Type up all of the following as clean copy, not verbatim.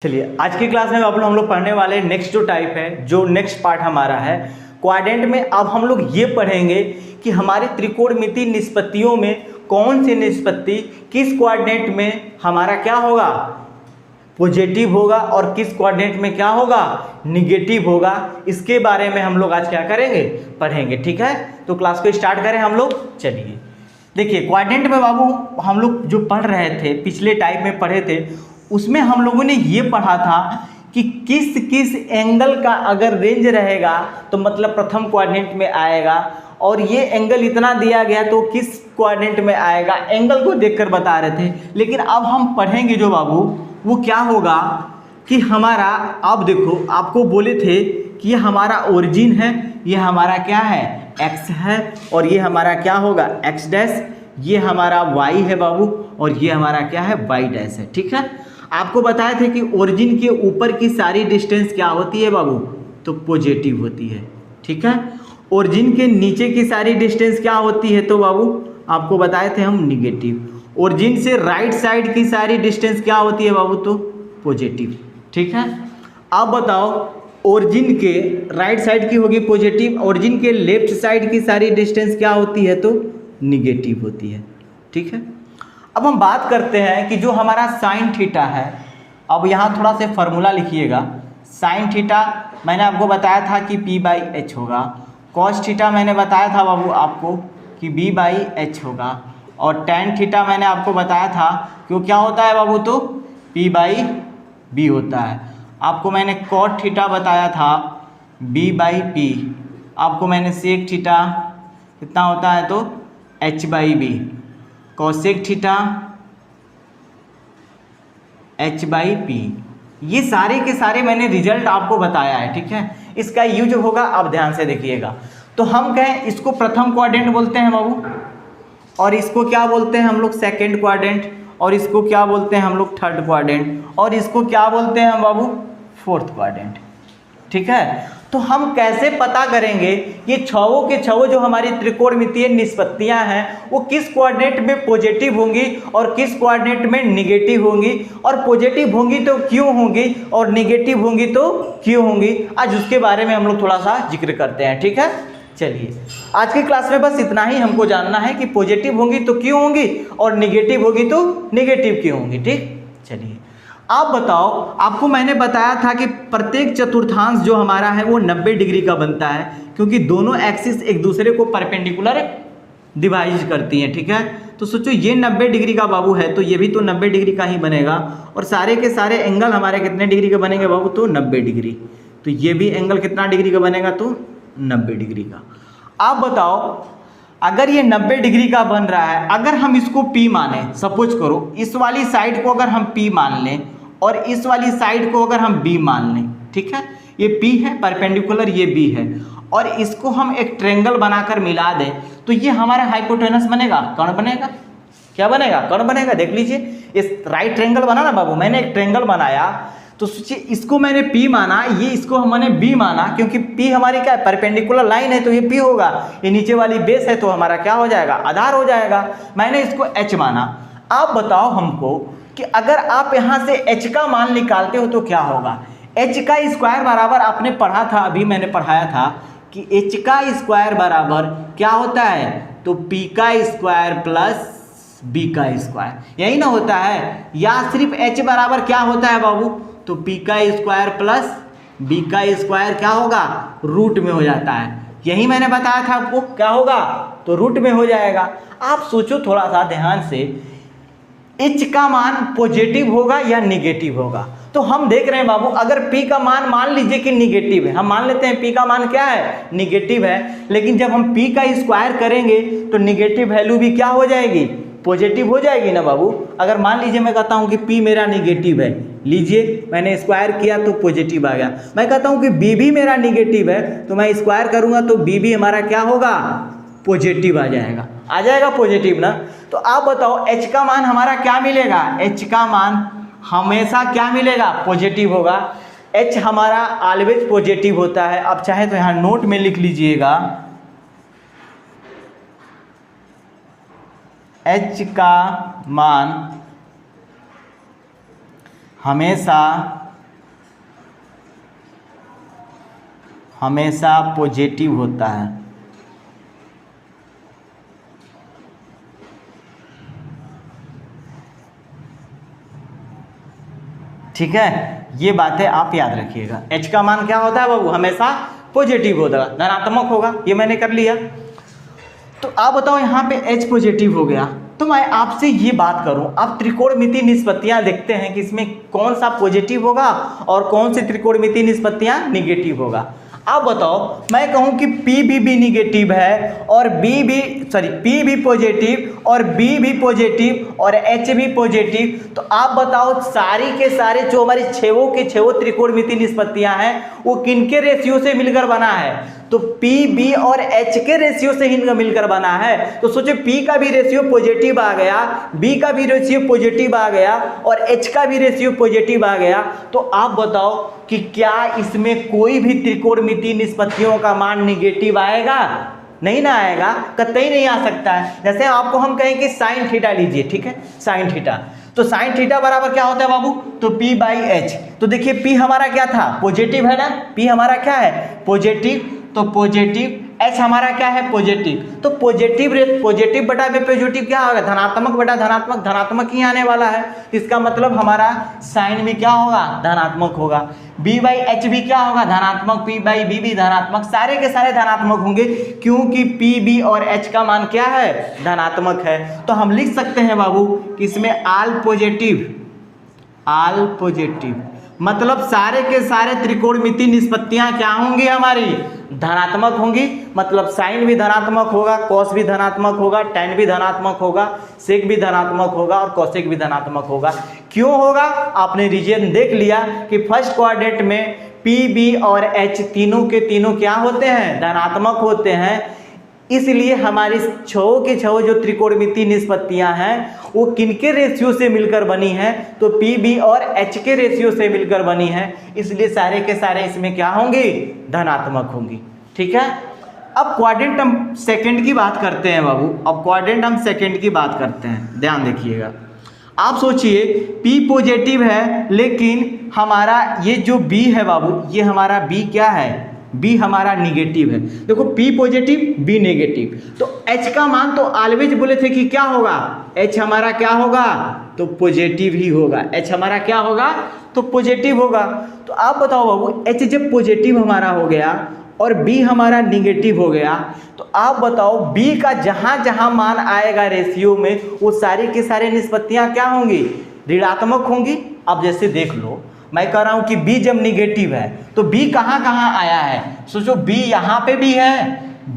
चलिए आज की क्लास में अब हम लोग पढ़ने वाले नेक्स्ट जो टाइप है, जो नेक्स्ट पार्ट हमारा है क्वाड्रेंट में। अब हम लोग ये पढ़ेंगे कि हमारे त्रिकोणमितीय निष्पत्तियों में कौन सी निष्पत्ति किस क्वाड्रेंट में हमारा क्या होगा, पॉजिटिव होगा, और किस क्वाड्रेंट में क्या होगा, निगेटिव होगा। इसके बारे में हम लोग आज क्या करेंगे, पढ़ेंगे। ठीक है, तो क्लास को स्टार्ट करें हम लोग। चलिए देखिए, क्वाड्रेंट में बाबू हम लोग जो पढ़ रहे थे, पिछले टाइप में पढ़े थे, उसमें हम लोगों ने ये पढ़ा था कि किस किस एंगल का अगर रेंज रहेगा तो मतलब प्रथम क्वाड्रेंट में आएगा, और ये एंगल इतना दिया गया तो किस क्वाड्रेंट में आएगा, एंगल को देखकर बता रहे थे। लेकिन अब हम पढ़ेंगे जो बाबू, वो क्या होगा कि हमारा, आप देखो आपको बोले थे कि ये हमारा ओरिजिन है, ये हमारा क्या है, एक्स है, और ये हमारा क्या होगा, एक्स डैश, ये हमारा वाई है बाबू, और ये हमारा क्या है, वाई डैश है। ठीक है, आपको बताए थे कि ओरिजिन के ऊपर की सारी डिस्टेंस क्या होती है बाबू, तो पॉजिटिव होती है। ठीक है, ओरिजिन के नीचे की सारी डिस्टेंस क्या होती है, तो बाबू आपको बताए थे हम, निगेटिव। ओरिजिन से राइट साइड की सारी डिस्टेंस क्या होती है बाबू, तो पॉजिटिव। ठीक है, अब बताओ, ओरिजिन के राइट साइड की होगी पॉजिटिव, ओरिजिन के लेफ्ट साइड की सारी डिस्टेंस क्या होती है, तो निगेटिव होती है। ठीक है, अब हम बात करते हैं कि जो हमारा साइन थीटा है, अब यहाँ थोड़ा सा फॉर्मूला लिखिएगा। साइन थीटा मैंने आपको बताया था कि p/h होगा, कॉस थीटा मैंने बताया था बाबू आपको कि b/h होगा, और टैन थीटा मैंने आपको बताया था कि वो क्या होता है बाबू, तो p/b होता है। आपको मैंने कॉट थीटा बताया था b/p, आपको मैंने सेक थीटा कितना होता है, तो h/b, कॉसेक थीटा h/p। ये सारे के सारे मैंने रिजल्ट आपको बताया है। ठीक है, इसका यूज होगा, अब ध्यान से देखिएगा। तो हम कहें इसको प्रथम क्वाड्रेंट बोलते हैं बाबू, और इसको क्या बोलते हैं हम लोग, सेकेंड क्वाड्रेंट, और इसको क्या बोलते हैं हम लोग, थर्ड क्वाड्रेंट, और इसको क्या बोलते हैं हम बाबू, फोर्थ क्वाड्रेंट। ठीक है, तो हम कैसे पता करेंगे ये छवों के छवों जो हमारी त्रिकोणमितीय निष्पत्तियां हैं वो किस क्वाड्रेंट में पॉजिटिव होंगी और किस क्वाड्रेंट में निगेटिव होंगी, और पॉजिटिव होंगी तो क्यों होंगी, और निगेटिव होंगी तो क्यों होंगी। आज उसके बारे में हम लोग थोड़ा सा जिक्र करते हैं। ठीक है, चलिए आज की क्लास में बस इतना ही हमको जानना है कि पॉजिटिव होंगी तो क्यों होंगी, और निगेटिव होगी तो निगेटिव क्यों होंगी। ठीक, चलिए आप बताओ, आपको मैंने बताया था कि प्रत्येक चतुर्थांश जो हमारा है वो 90 डिग्री का बनता है, क्योंकि दोनों एक्सिस एक दूसरे को परपेंडिकुलर डिवाइड करती हैं। ठीक है, तो सोचो ये 90 डिग्री का बाबू है, तो ये भी तो 90 डिग्री का ही बनेगा, और सारे के सारे एंगल हमारे कितने डिग्री के बनेंगे बाबू, तो 90 डिग्री। तो ये भी एंगल कितना डिग्री का बनेगा, तो 90 डिग्री का। आप बताओ, अगर ये 90 डिग्री का बन रहा है, अगर हम इसको P माने, सपोज करो इस वाली साइड को अगर हम P मान लें और इस वाली साइड को अगर हम B मान लें, ठीक है, ये P है परपेंडिकुलर, ये B है, और इसको हम एक ट्रायंगल बनाकर मिला दें, तो ये हमारा हाइपोटेनस बनेगा, कर्ण बनेगा, क्या बनेगा, कर्ण बनेगा। देख लीजिए, इस राइट ट्रायंगल बना ना बाबू, मैंने एक ट्रायंगल बनाया, तो सोचिए इसको मैंने P माना, ये इसको मैंने B माना, क्योंकि P हमारी क्या है, परपेंडिकुलर लाइन है, तो ये P होगा, ये नीचे वाली बेस है तो हमारा क्या हो जाएगा, आधार हो जाएगा। मैंने इसको H माना। आप बताओ हमको कि अगर आप यहाँ से H का मान निकालते हो तो क्या होगा। H का स्क्वायर बराबर आपने पढ़ा था, अभी मैंने पढ़ाया था कि H का स्क्वायर बराबर क्या होता है, तो P का स्क्वायर प्लस B का स्क्वायर, यही ना होता है। या सिर्फ H बराबर क्या होता है बाबू, तो P का स्क्वायर प्लस B का स्क्वायर क्या होगा, रूट में हो जाता है। यही मैंने बताया था आपको, क्या होगा, तो रूट में हो जाएगा। आप सोचो थोड़ा सा ध्यान से, H का मान पॉजिटिव होगा या निगेटिव होगा। तो हम देख रहे हैं बाबू, अगर P का मान मान लीजिए कि निगेटिव है, हम मान लेते हैं P का मान क्या है, निगेटिव है, लेकिन जब हम P का स्क्वायर करेंगे तो निगेटिव वैल्यू भी क्या हो जाएगी, पॉजिटिव हो जाएगी ना बाबू। अगर मान लीजिए मैं कहता हूं कि P मेरा निगेटिव है, लीजिए मैंने स्क्वायर किया तो पॉजिटिव आ गया। मैं कहता हूं कि B भी मेरा निगेटिव है, तो मैं स्क्वायर करूंगा तो B भी हमारा क्या होगा, पॉजिटिव आ जाएगा पॉजिटिव ना। तो आप बताओ H का मान हमारा क्या मिलेगा, H का मान हमेशा क्या मिलेगा, पॉजिटिव होगा। H हमारा ऑलवेज पॉजिटिव होता है। अब चाहे तो यहाँ नोट में लिख लीजिएगा, H का मान हमेशा हमेशा पॉजिटिव होता है। ठीक है, ये बातें आप याद रखिएगा। H का मान क्या होता है बाबू? हमेशा पॉजिटिव होगा, धनात्मक होगा। ये मैंने कर लिया। तो आप बताओ यहाँ पे H पॉजिटिव हो गया, तो मैं आपसे ये बात करूं, आप त्रिकोणमितीय निष्पत्तियां देखते हैं कि इसमें कौन सा पॉजिटिव होगा और कौन सी त्रिकोणमितीय निष्पत्तियां निगेटिव होगा। आप बताओ, मैं कहूं कि P भी निगेटिव है और P भी पॉजिटिव और B भी पॉजिटिव और H भी पॉजिटिव, तो आप बताओ सारी के सारे जो हमारी छेवों के छेवों त्रिकोणमितीय निष्पत्तियां हैं वो किनके रेशियो से मिलकर बना है? तो P, B और H के रेशियो से ही मिलकर बना है। तो सोचो P का भी रेशियो पॉजिटिव आ गया, B का भी रेशियो पॉजिटिव आ गया और H का भी रेशियो पॉजिटिव आ गया, तो आप बताओ कि क्या इसमें कोई भी त्रिकोणमितीय निष्पत्तियों का मान निगेटिव आएगा? नहीं ना आएगा, कतई नहीं आ सकता है। जैसे आपको हम कहें कि साइन थीटा लीजिए, ठीक है, साइन थीटा, तो साइन थीटा बराबर क्या होता है बाबू? तो P/H। तो देखिए P हमारा क्या था? पॉजिटिव है ना, P हमारा क्या है? पॉजिटिव, तो पॉजिटिव, H हमारा क्या है? पॉजिटिव। तो पॉजिटिव बटा पॉजिटिव क्या होगा? धनात्मक बटा धनात्मक, धनात्मक ही आने वाला है। इसका मतलब हमारा साइन में क्या होगा? धनात्मक होगा। B/H भी क्या होगा? धनात्मक। P/B भी धनात्मक, सारे के सारे धनात्मक होंगे क्योंकि P, B और H का मान क्या है? धनात्मक है। तो हम लिख सकते हैं बाबू कि इसमें आल पॉजिटिव मतलब सारे के सारे त्रिकोणमितीय निष्पत्तियां क्या होंगी? हमारी धनात्मक होंगी। मतलब साइन भी धनात्मक होगा, कॉस भी धनात्मक होगा, टैन भी धनात्मक होगा, सेक भी धनात्मक होगा और कोसेक भी धनात्मक होगा। क्यों होगा? आपने रीजन देख लिया कि फर्स्ट क्वाड्रेंट में P, B और H तीनों के तीनों क्या होते हैं? धनात्मक होते हैं। इसलिए हमारी छओं के छओं जो त्रिकोणमितीय निष्पत्तियां हैं वो किनके रेशियो से मिलकर बनी हैं? तो P, B और H के रेशियो से मिलकर बनी हैं। इसलिए सारे के सारे इसमें क्या होंगी? धनात्मक होंगी। ठीक है। अब क्वाड्रेंट हम सेकंड की बात करते हैं बाबू। अब क्वाड्रेंट हम सेकंड की बात करते हैं, ध्यान देखिएगा। आप सोचिए P पॉजिटिव है लेकिन हमारा ये जो B है बाबू, ये हमारा B क्या है? B हमारा निगेटिव है। देखो P पॉजिटिव, B नेगेटिव, तो H का मान तो ऑलवेज बोले थे कि क्या होगा? H हमारा क्या होगा? तो पॉजिटिव ही होगा। H हमारा क्या होगा? तो पॉजिटिव होगा। तो आप बताओ बाबू, H जब पॉजिटिव हमारा हो गया और B हमारा निगेटिव हो गया, तो आप बताओ B का जहां जहां मान आएगा रेशियो में वो सारी की सारी निष्पत्तियां क्या होंगी? ऋणात्मक होंगी। अब जैसे देख लो, मैं कह रहा हूं कि B जब निगेटिव है तो B कहां कहां आया है? सोचो B यहाँ पे भी है,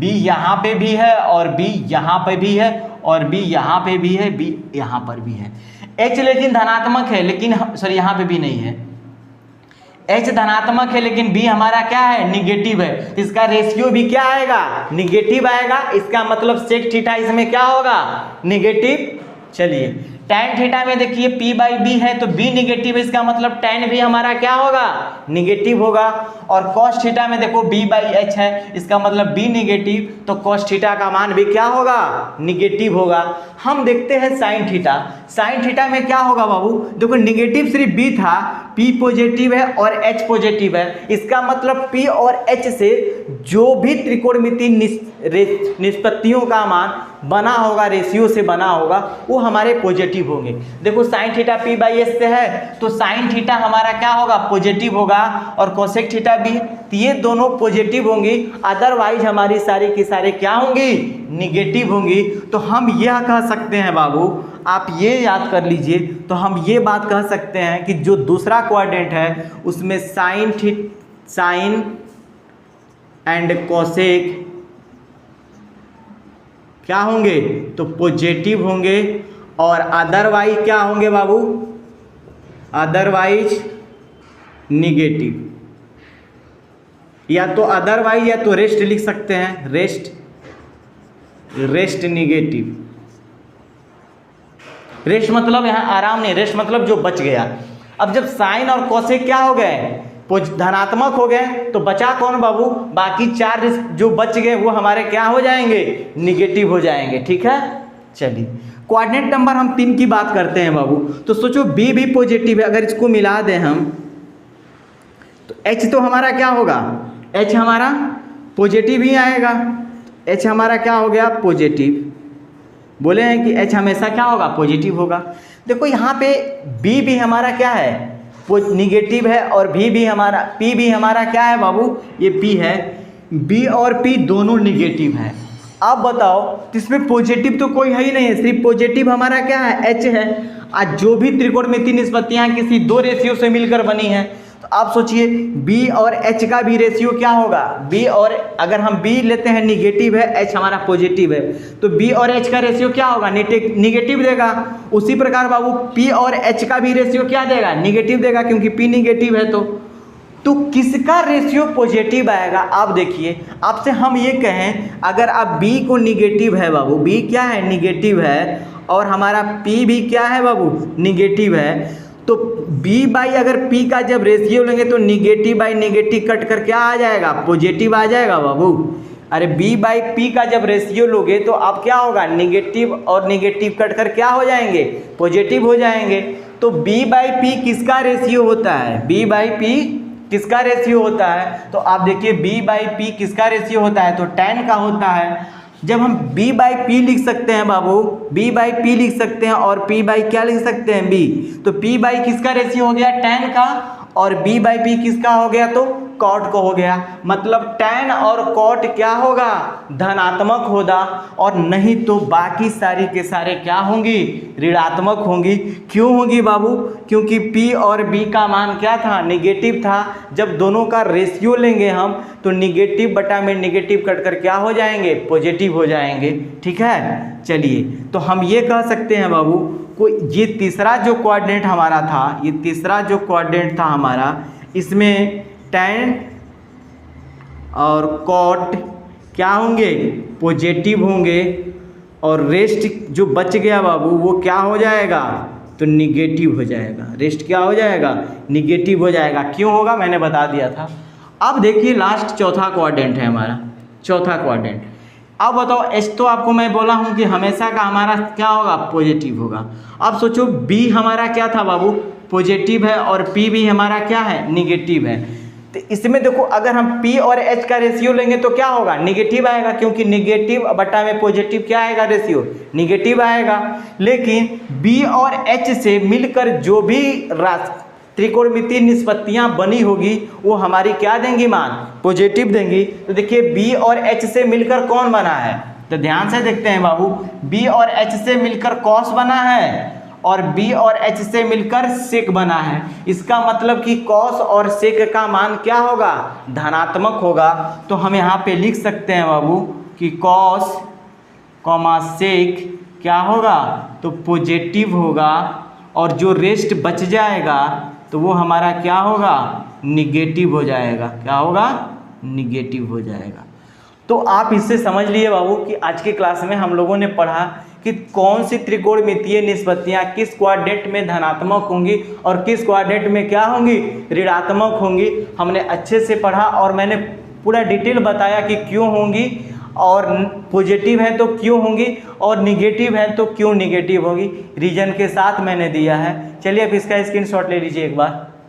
B यहाँ पे भी है और B यहाँ पे भी है और B यहाँ पे भी है, B यहाँ पर भी है। H लेकिन धनात्मक है, लेकिन सॉरी यहाँ पे भी नहीं है। H धनात्मक है लेकिन B हमारा क्या है? निगेटिव है। इसका रेशियो भी क्या आएगा? निगेटिव आएगा। इसका मतलब सेक थीटा इसमें क्या होगा? निगेटिव। चलिए टैन थीटा में देखिए P/B है तो B निगेटिव है, इसका मतलब टैन भी हमारा क्या होगा? निगेटिव होगा। और cos थीटा में देखो B/H है, इसका मतलब B निगेटिव, तो cos थीटा का मान भी क्या होगा? निगेटिव होगा। हम देखते हैं साइन थीटा। साइन थीटा में क्या होगा बाबू? देखो निगेटिव सिर्फ B था, P पॉजिटिव है और H पॉजिटिव है, इसका मतलब P और H से जो भी त्रिकोणमितीय निष्पत्तियों का मान बना होगा, रेशियो से बना होगा, वो हमारे पॉजिटिव होंगे। देखो साइन थीटा P/S से है तो साइन थीटा हमारा क्या होगा? पॉजिटिव होगा और कोसेक थीटा भी, तो ये दोनों पॉजिटिव होंगी। अदरवाइज हमारी सारी की सारे क्या होंगी? निगेटिव होंगी। तो हम यह कह सकते हैं बाबू, आप ये याद कर लीजिए, तो हम ये बात कह सकते हैं कि जो दूसरा क्वाड्रेंट है उसमें साइन एंड कोसेक क्या होंगे? तो पॉजिटिव होंगे। और अदरवाइज क्या होंगे बाबू? Otherwise negative. या तो अदरवाइज या तो रेस्ट लिख सकते हैं, रेस्ट निगेटिव। रेस्ट मतलब यहाँ आराम नहीं, रेस्ट मतलब जो बच गया। अब जब साइन और कोसेक क्या हो गए? धनात्मक हो गए, तो बचा कौन बाबू? बाकी चार जो बच गए वो हमारे क्या हो जाएंगे? निगेटिव हो जाएंगे। ठीक है। चलिए क्वाड्रेंट नंबर हम 3 की बात करते हैं बाबू। तो सोचो B भी पॉजिटिव है, अगर इसको मिला दें हम तो H तो हमारा क्या होगा? H हमारा पॉजिटिव ही आएगा, H हमारा क्या हो गया पॉजिटिव, बोले हैं कि H हमेशा क्या होगा पॉजिटिव होगा। देखो यहाँ पे B भी हमारा क्या है निगेटिव है, और P भी हमारा क्या है बाबू, ये P है, B और P दोनों निगेटिव है। अब बताओ इसमें पॉजिटिव तो कोई है ही नहीं है, सिर्फ पॉजिटिव हमारा क्या है H है। आज जो भी त्रिकोणमितीय निष्पत्तियाँ किसी दो रेशियो से मिलकर बनी हैं, तो आप सोचिए B और H का भी रेशियो क्या होगा, B और अगर हम B लेते हैं निगेटिव है, H हमारा पॉजिटिव है, तो B और H का रेशियो क्या होगा निगेटिव देगा। उसी प्रकार बाबू P और H का भी रेशियो क्या देगा निगेटिव देगा, क्योंकि P निगेटिव है। तो किसका रेशियो पॉजिटिव आएगा। आप देखिए आपसे हम ये कहें अगर आप B को निगेटिव है बाबू, B क्या है निगेटिव है, और हमारा P भी क्या है बाबू निगेटिव है, तो B बाई अगर P का जब रेशियो लेंगे तो निगेटिव बाई निगेटिव कट कर क्या आ जाएगा पॉजिटिव आ जाएगा बाबू। अरे B बाई P का जब रेशियो लोगे तो आप क्या होगा निगेटिव और निगेटिव कट कर क्या हो जाएंगे पॉजिटिव हो जाएंगे। तो B बाई P किसका रेशियो होता है, B बाई P किसका रेशियो होता है, तो आप देखिए B बाई P किसका रेशियो होता है, तो tan का होता है। जब हम B बाई P लिख सकते हैं बाबू, B बाई P लिख सकते हैं और P बाई क्या लिख सकते हैं B, तो P बाई किसका रेशियो हो गया tan का, और B बाई P किसका हो गया तो cot को हो गया। मतलब tan और cot क्या होगा धनात्मक होगा, और नहीं तो बाकी सारी के सारे क्या होंगी ऋणात्मक होंगी। क्यों होंगी बाबू, क्योंकि P और B का मान क्या था निगेटिव था। जब दोनों का रेशियो लेंगे हम तो निगेटिव बटा में निगेटिव कट कर क्या हो जाएंगे पॉजिटिव हो जाएंगे। ठीक है, चलिए तो हम ये कह सकते हैं बाबू कोई ये तीसरा जो कोऑर्डिनेट हमारा था, ये तीसरा जो कोऑर्डिनेट था हमारा, इसमें tan और cot क्या होंगे पॉजिटिव होंगे, और रेस्ट जो बच गया बाबू वो क्या हो जाएगा तो निगेटिव हो जाएगा। रेस्ट क्या हो जाएगा निगेटिव हो जाएगा। क्यों होगा मैंने बता दिया था। अब देखिए लास्ट चौथा क्वाड्रेंट है हमारा, चौथा क्वाड्रेंट। अब बताओ H तो आपको मैं बोला हूँ कि हमेशा का हमारा क्या होगा पॉजिटिव होगा। अब सोचो B हमारा क्या था बाबू पॉजिटिव है, और P भी हमारा क्या है निगेटिव है। तो इसमें देखो अगर हम P और H का रेशियो लेंगे तो क्या होगा निगेटिव आएगा, क्योंकि निगेटिव बटा में पॉजिटिव क्या आएगा रेशियो निगेटिव आएगा। लेकिन B और H से मिलकर जो भी त्रिकोणमितीय निष्पत्तियां बनी होगी वो हमारी क्या देंगी मान पॉजिटिव देंगी। तो देखिए B और H से मिलकर कौन बना है, तो ध्यान से देखते हैं बाबू, B और H से मिलकर cos बना है, और B और H से मिलकर sec बना है। इसका मतलब कि cos और sec का मान क्या होगा धनात्मक होगा। तो हम यहाँ पे लिख सकते हैं बाबू कि cos sec क्या होगा तो पॉजिटिव होगा, और जो रेस्ट बच जाएगा तो वो हमारा क्या होगा निगेटिव हो जाएगा। क्या होगा निगेटिव हो जाएगा। तो आप इससे समझ लिए बाबू कि आज के क्लास में हम लोगों ने पढ़ा कि कौन सी त्रिकोणमितीय निष्पत्तियां किस क्वाड्रेंट में धनात्मक होंगी और किस क्वाड्रेंट में क्या होंगी ऋणात्मक होंगी। हमने अच्छे से पढ़ा और मैंने पूरा डिटेल बताया कि क्यों होंगी, और पॉजिटिव है तो क्यों होंगी, और निगेटिव है तो क्यों निगेटिव होगी। रीजन के साथ मैंने दिया है। चलिए अब इसका स्क्रीनशॉट ले लीजिए एक बार।